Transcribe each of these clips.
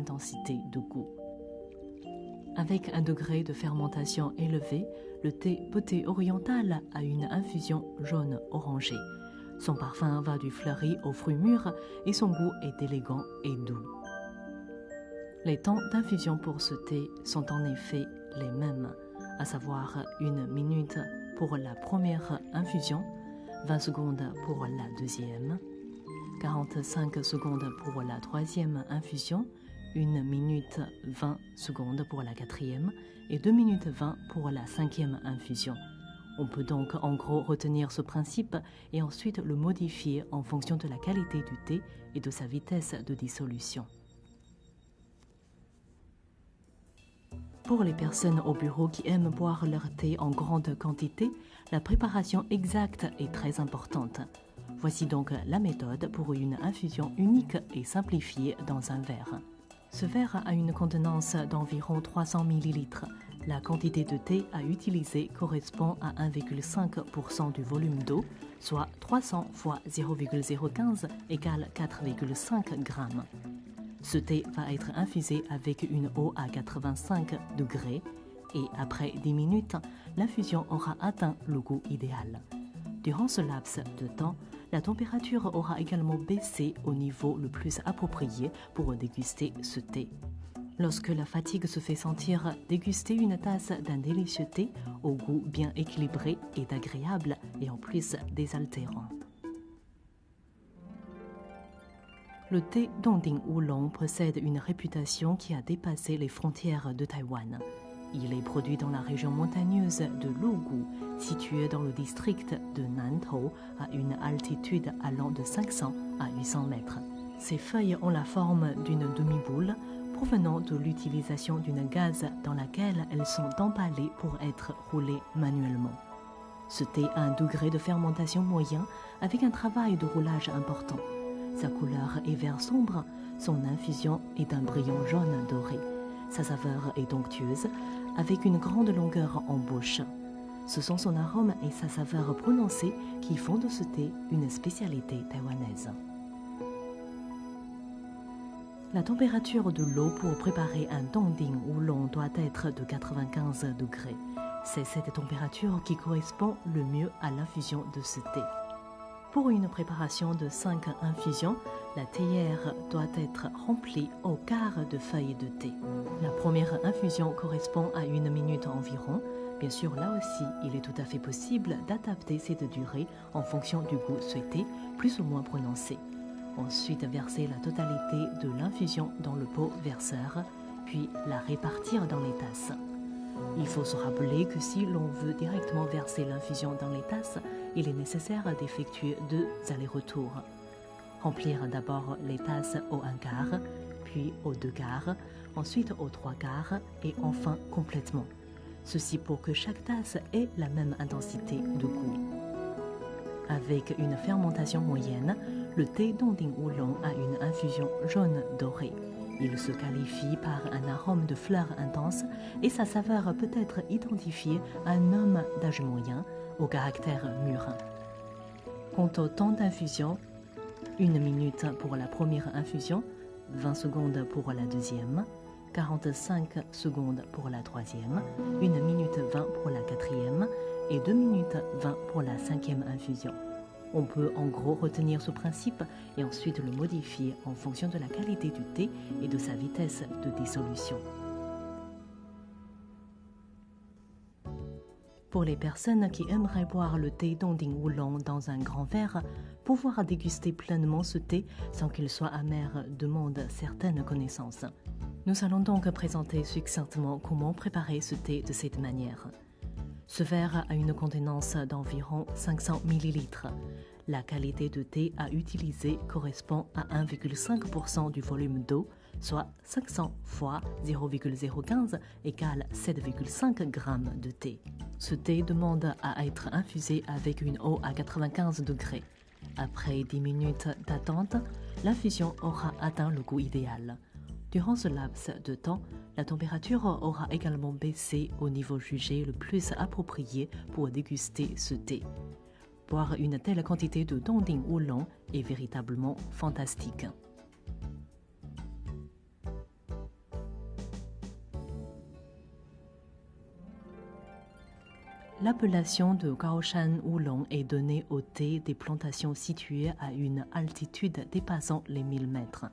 intensité de goût. Avec un degré de fermentation élevé, le thé beauté orientale a une infusion jaune-orangé. Son parfum va du fleuri aux fruits mûrs et son goût est élégant et doux. Les temps d'infusion pour ce thé sont en effet les mêmes, à savoir 1 minute pour la première infusion, 20 secondes pour la deuxième, 45 secondes pour la troisième infusion, 1 minute 20 secondes pour la quatrième et 2 minutes 20 pour la cinquième infusion. On peut donc en gros retenir ce principe et ensuite le modifier en fonction de la qualité du thé et de sa vitesse de dissolution. Pour les personnes au bureau qui aiment boire leur thé en grande quantité, la préparation exacte est très importante. Voici donc la méthode pour une infusion unique et simplifiée dans un verre. Ce verre a une contenance d'environ 300 ml. La quantité de thé à utiliser correspond à 1,5% du volume d'eau, soit 300 fois 0,015 égale 4,5 grammes. Ce thé va être infusé avec une eau à 85 degrés et après 10 minutes, l'infusion aura atteint le goût idéal. Durant ce laps de temps, la température aura également baissé au niveau le plus approprié pour déguster ce thé. Lorsque la fatigue se fait sentir, dégustez une tasse d'un délicieux thé au goût bien équilibré et agréable et en plus désaltérant. Le thé Dongding Oolong possède une réputation qui a dépassé les frontières de Taïwan. Il est produit dans la région montagneuse de Lugu, située dans le district de Nantou, à une altitude allant de 500 à 800 mètres. Ses feuilles ont la forme d'une demi-boule, provenant de l'utilisation d'une gaze dans laquelle elles sont emballées pour être roulées manuellement. Ce thé a un degré de fermentation moyen avec un travail de roulage important. Sa couleur est vert sombre, son infusion est d'un brillant jaune doré. Sa saveur est onctueuse, avec une grande longueur en bouche. Ce sont son arôme et sa saveur prononcée qui font de ce thé une spécialité taïwanaise. La température de l'eau pour préparer un Dongding Oolong doit être de 95 degrés. C'est cette température qui correspond le mieux à l'infusion de ce thé. Pour une préparation de 5 infusions, la théière doit être remplie au quart de feuilles de thé. La première infusion correspond à 1 minute environ. Bien sûr, là aussi, il est tout à fait possible d'adapter cette durée en fonction du goût souhaité, plus ou moins prononcé. Ensuite, verser la totalité de l'infusion dans le pot verseur, puis la répartir dans les tasses. Il faut se rappeler que si l'on veut directement verser l'infusion dans les tasses, il est nécessaire d'effectuer 2 allers-retours. Remplir d'abord les tasses au 1 quart, puis au 2 quarts, ensuite au 3 quarts et enfin complètement. Ceci pour que chaque tasse ait la même intensité de goût. Avec une fermentation moyenne, le thé Dongding Oolong a une infusion jaune dorée. Il se qualifie par un arôme de fleurs intense et sa saveur peut être identifiée à un homme d'âge moyen au caractère mûr. Quant au temps d'infusion, 1 minute pour la première infusion, 20 secondes pour la deuxième, 45 secondes pour la troisième, 1 minute 20 pour la quatrième et 2 minutes 20 pour la cinquième infusion. On peut en gros retenir ce principe et ensuite le modifier en fonction de la qualité du thé et de sa vitesse de dissolution. Pour les personnes qui aimeraient boire le thé Dongding Oolong dans un grand verre, pouvoir déguster pleinement ce thé sans qu'il soit amer demande certaines connaissances. Nous allons donc présenter succinctement comment préparer ce thé de cette manière. Ce verre a une contenance d'environ 500 ml. La qualité de thé à utiliser correspond à 1,5% du volume d'eau, soit 500 fois 0,015 égale 7,5 g de thé. Ce thé demande à être infusé avec une eau à 95 degrés. Après 10 minutes d'attente, l'infusion aura atteint le goût idéal. Durant ce laps de temps, la température aura également baissé au niveau jugé le plus approprié pour déguster ce thé. Boire une telle quantité de Dongding Oolong est véritablement fantastique. L'appellation de Gaoshan Oolong est donnée au thé des plantations situées à une altitude dépassant les 1000 mètres.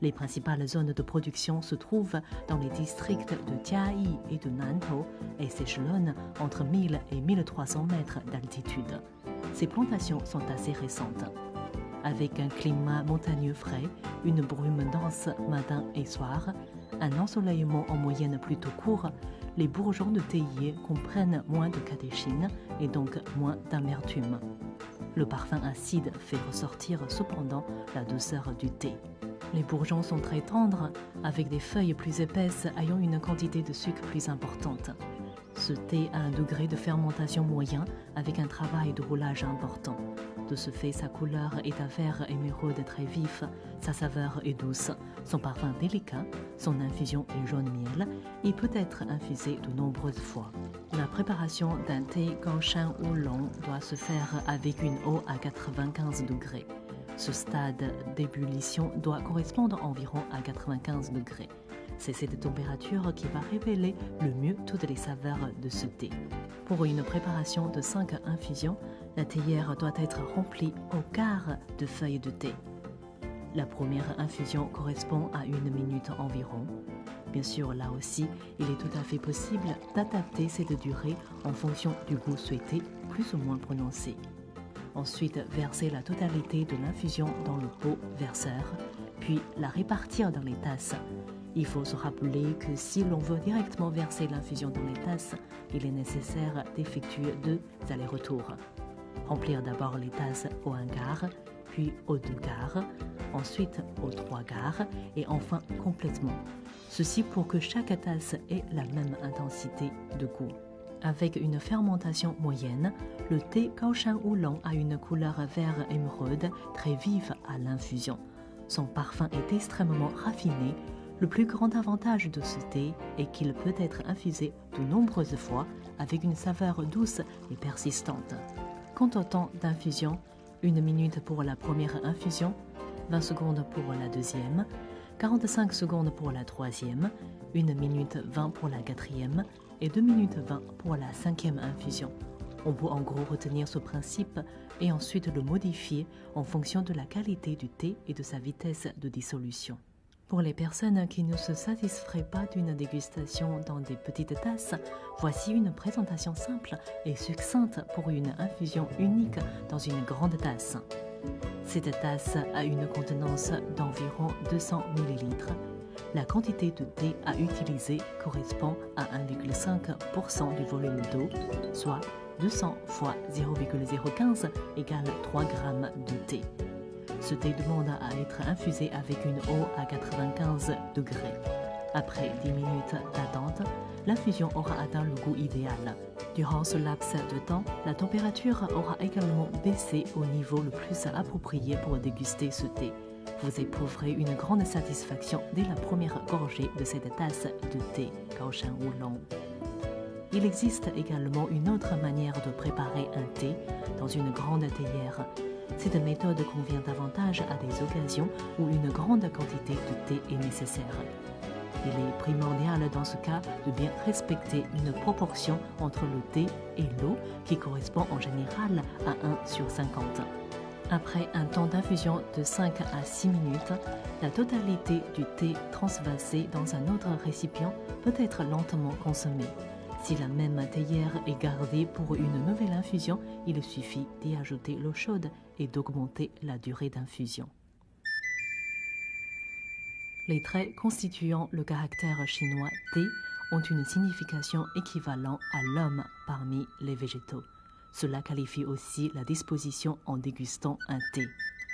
Les principales zones de production se trouvent dans les districts de Jiayi et de Nantou et s'échelonnent entre 1000 et 1300 mètres d'altitude. Ces plantations sont assez récentes. Avec un climat montagneux frais, une brume dense matin et soir, un ensoleillement en moyenne plutôt court, les bourgeons de théier comprennent moins de catéchine et donc moins d'amertume. Le parfum acide fait ressortir cependant la douceur du thé. Les bourgeons sont très tendres, avec des feuilles plus épaisses ayant une quantité de sucre plus importante. Ce thé a un degré de fermentation moyen avec un travail de roulage important. De ce fait, sa couleur est un vert émeraude très vif, sa saveur est douce, son parfum délicat, son infusion est jaune miel et peut être infusé de nombreuses fois. La préparation d'un thé Gaoshan Oolong doit se faire avec une eau à 95 degrés. Ce stade d'ébullition doit correspondre environ à 95 degrés. C'est cette température qui va révéler le mieux toutes les saveurs de ce thé. Pour une préparation de 5 infusions, la théière doit être remplie au quart de feuilles de thé. La première infusion correspond à 1 minute environ. Bien sûr, là aussi, il est tout à fait possible d'adapter cette durée en fonction du goût souhaité, plus ou moins prononcé. Ensuite, verser la totalité de l'infusion dans le pot verseur, puis la répartir dans les tasses. Il faut se rappeler que si l'on veut directement verser l'infusion dans les tasses, il est nécessaire d'effectuer 2 allers-retours. Remplir d'abord les tasses au 1 quart, puis au 2 quarts, ensuite au 3 quarts et enfin complètement. Ceci pour que chaque tasse ait la même intensité de goût. Avec une fermentation moyenne, le thé Gaoshan Oolong a une couleur vert émeraude très vive à l'infusion. Son parfum est extrêmement raffiné. Le plus grand avantage de ce thé est qu'il peut être infusé de nombreuses fois avec une saveur douce et persistante. Quant au temps d'infusion, 1 minute pour la première infusion, 20 secondes pour la deuxième, 45 secondes pour la troisième, 1 minute 20 pour la quatrième et 2 minutes 20 pour la 5e infusion. On peut en gros retenir ce principe et ensuite le modifier en fonction de la qualité du thé et de sa vitesse de dissolution. Pour les personnes qui ne se satisferaient pas d'une dégustation dans des petites tasses, voici une présentation simple et succincte pour une infusion unique dans une grande tasse. Cette tasse a une contenance d'environ 200 ml. La quantité de thé à utiliser correspond à 1,5% du volume d'eau, soit 200 fois 0,015 égale 3 g de thé. Ce thé demande à être infusé avec une eau à 95 degrés. Après 10 minutes d'attente, l'infusion aura atteint le goût idéal. Durant ce laps de temps, la température aura également baissé au niveau le plus approprié pour déguster ce thé. Vous éprouverez une grande satisfaction dès la première gorgée de cette tasse de thé Gaoshan Oolong. Il existe également une autre manière de préparer un thé dans une grande théière. Cette méthode convient davantage à des occasions où une grande quantité de thé est nécessaire. Il est primordial dans ce cas de bien respecter une proportion entre le thé et l'eau qui correspond en général à 1/50. Après un temps d'infusion de 5 à 6 minutes, la totalité du thé transvasé dans un autre récipient peut être lentement consommée. Si la même théière est gardée pour une nouvelle infusion, il suffit d'y ajouter l'eau chaude et d'augmenter la durée d'infusion. Les traits constituant le caractère chinois thé ont une signification équivalente à l'homme parmi les végétaux. Cela qualifie aussi la disposition en dégustant un thé.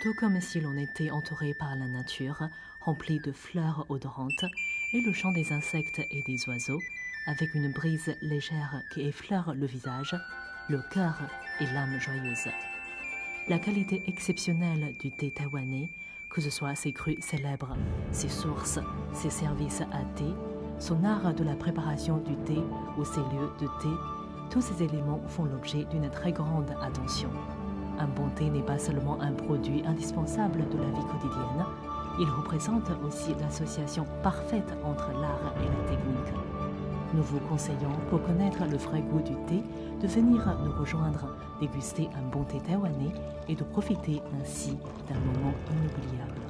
Tout comme si l'on était entouré par la nature, rempli de fleurs odorantes, et le chant des insectes et des oiseaux, avec une brise légère qui effleure le visage, le cœur et l'âme joyeuse. La qualité exceptionnelle du thé taïwanais, que ce soit ses crus célèbres, ses sources, ses services à thé, son art de la préparation du thé ou ses lieux de thé, tous ces éléments font l'objet d'une très grande attention. Un bon thé n'est pas seulement un produit indispensable de la vie quotidienne, il représente aussi l'association parfaite entre l'art et la technique. Nous vous conseillons, pour connaître le vrai goût du thé, de venir nous rejoindre, déguster un bon thé taïwanais et de profiter ainsi d'un moment inoubliable.